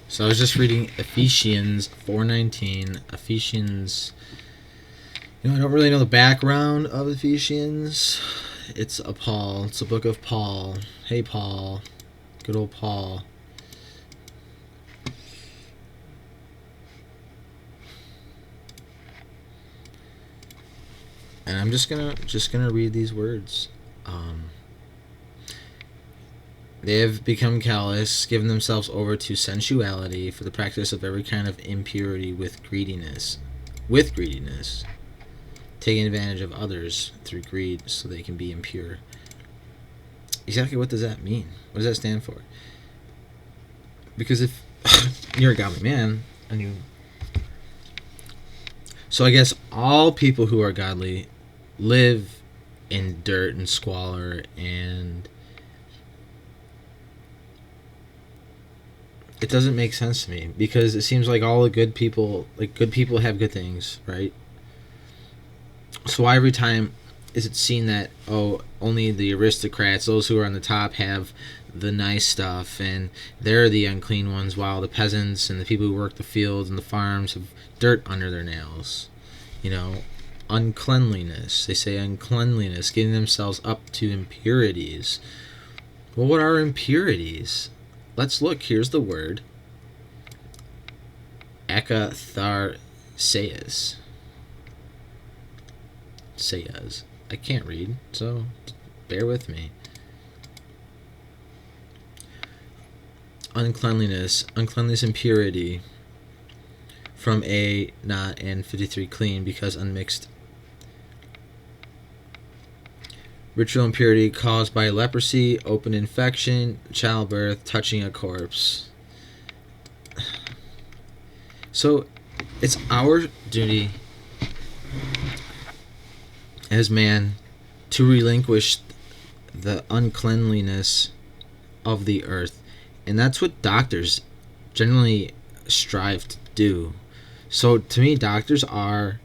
So I was just reading Ephesians 4:19. Ephesians. I don't really know the background of Ephesians. It's a Paul. It's a book of Paul. Hey, Paul. Good old Paul. And I'm just gonna read these words. They have become callous, given themselves over to sensuality for the practice of every kind of impurity with greediness. Taking advantage of others through greed so they can be impure. Exactly what does that mean? What does that stand for? Because if you're a godly man, and you... So I guess all people who are godly live in dirt and squalor, and it doesn't make sense to me, because it seems like all the good people have good things, right? So why every time is it seen that, oh, only the aristocrats, those who are on the top, have the nice stuff, and they're the unclean ones, while the peasants and the people who work the fields and the farms have dirt under their nails? Uncleanliness. They say uncleanliness, getting themselves up to impurities. Well, what are impurities? Let's look. Here's the word. Ekatharseas. Sayas. I can't read, so bear with me. Uncleanliness, impurity. From a, not, and 53, clean, because unmixed. Ritual impurity caused by leprosy, open infection, childbirth, touching a corpse. So, it's our duty as man to relinquish the uncleanliness of the earth. And that's what doctors generally strive to do. So, to me, doctors are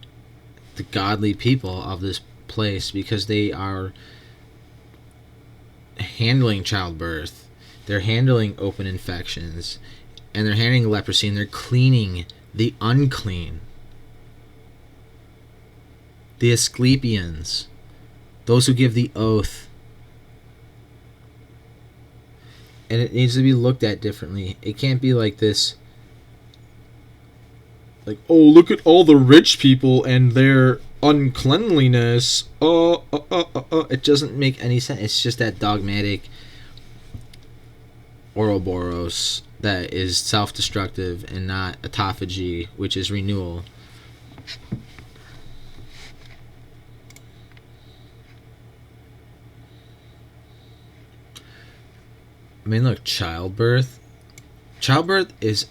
the godly people of this place, because they are handling childbirth, they're handling open infections, and they're handling leprosy, and they're cleaning the unclean. The Asclepians, those who give the oath. And it needs to be looked at differently. It can't be like this, like, oh, look at all the rich people and their uncleanliness. It doesn't make any sense. It's just that dogmatic Ouroboros that is self-destructive, and not autophagy, which is renewal. I mean, look, childbirth is,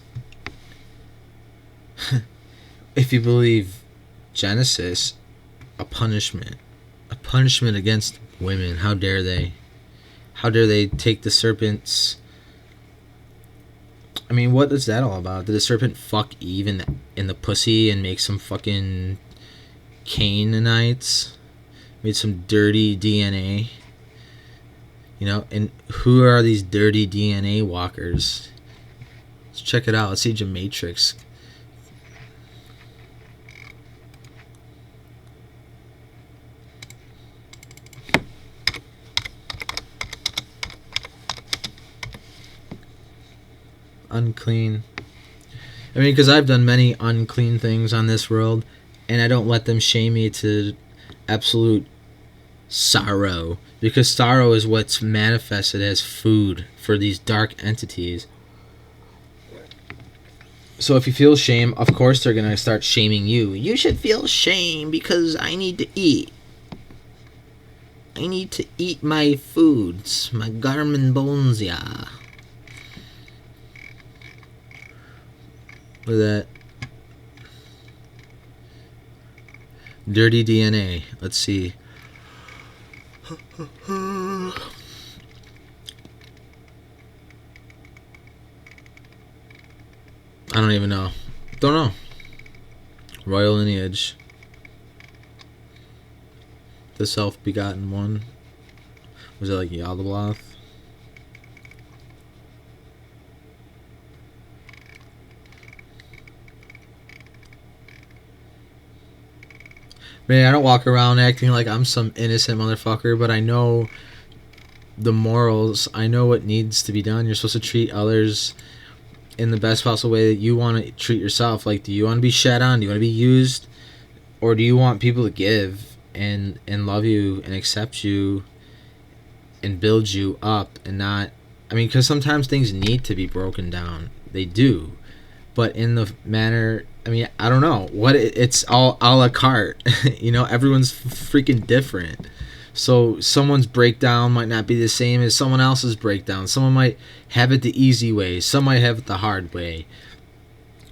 if you believe Genesis, a punishment against women. How dare they take the serpent's... I mean, what is that all about? Did the serpent fuck Eve in the pussy and make some fucking Canaanites? Made some dirty DNA? And who are these dirty DNA walkers? Let's check it out. Let's see Gematrix. Unclean. I mean, because I've done many unclean things on this world, and I don't let them shame me to absolute sorrow, because sorrow is what's manifested as food for these dark entities. So if you feel shame, of course they're going to start shaming you. You should feel shame because I need to eat. I need to eat my foods, my garmin bones, yeah. Look at that. Dirty DNA. Let's see. I don't even know. Don't know. Royal lineage. The self-begotten one. Was it like Yaldabaoth? Man, I don't walk around acting like I'm some innocent motherfucker, but I know the morals. I know what needs to be done. You're supposed to treat others in the best possible way that you want to treat yourself. Like, do you want to be shat on? Do you want to be used? Or do you want people to give and love you and accept you and build you up and not... I mean, because sometimes things need to be broken down. They do. But in the manner... I mean, I don't know. It's all a la carte. You know, everyone's freaking different. So someone's breakdown might not be the same as someone else's breakdown. Someone might have it the easy way. Some might have it the hard way.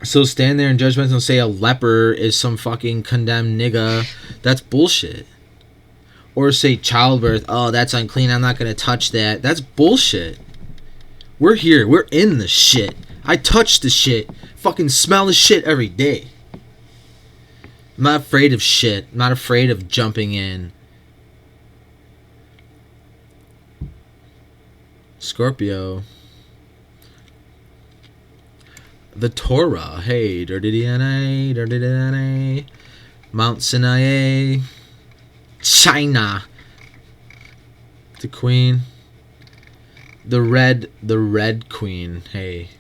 So stand there and judgmental and say a leper is some fucking condemned nigga. That's bullshit. Or say childbirth, oh, that's unclean, I'm not going to touch that. That's bullshit. We're here. We're in the shit. I touch the shit. Fucking smell the shit every day. I'm not afraid of shit. I'm not afraid of jumping in. Scorpio. The Torah. Hey, dirty DNA, dirty DNA. Mount Sinai. China. The Queen. The Red Queen. Hey.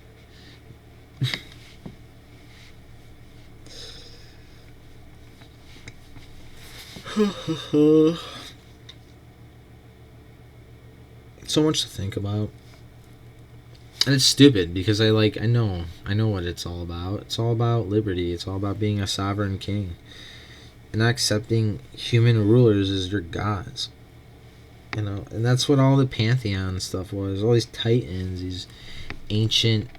So much to think about. And it's stupid because I know what it's all about. It's all about liberty. It's all about being a sovereign king. And not accepting human rulers as your gods. You know, and that's what all the pantheon stuff was. All these titans, these ancient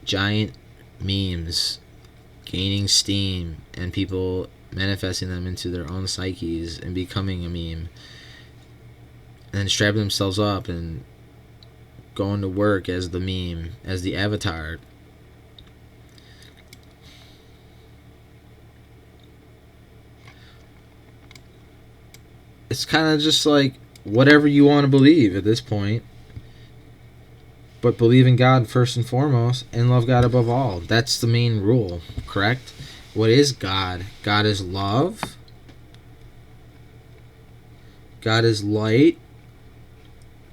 giant memes gaining steam and people manifesting them into their own psyches and becoming a meme. And then strapping themselves up and going to work as the meme, as the avatar. It's kind of just like whatever you want to believe at this point. But believe in God first and foremost and love God above all. That's the main rule, correct? What is God? God is love. God is light.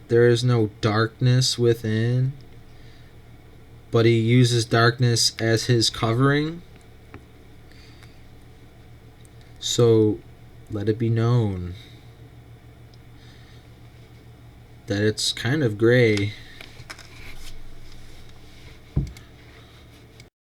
There is no darkness within. But he uses darkness as his covering. So let it be known that it's kind of gray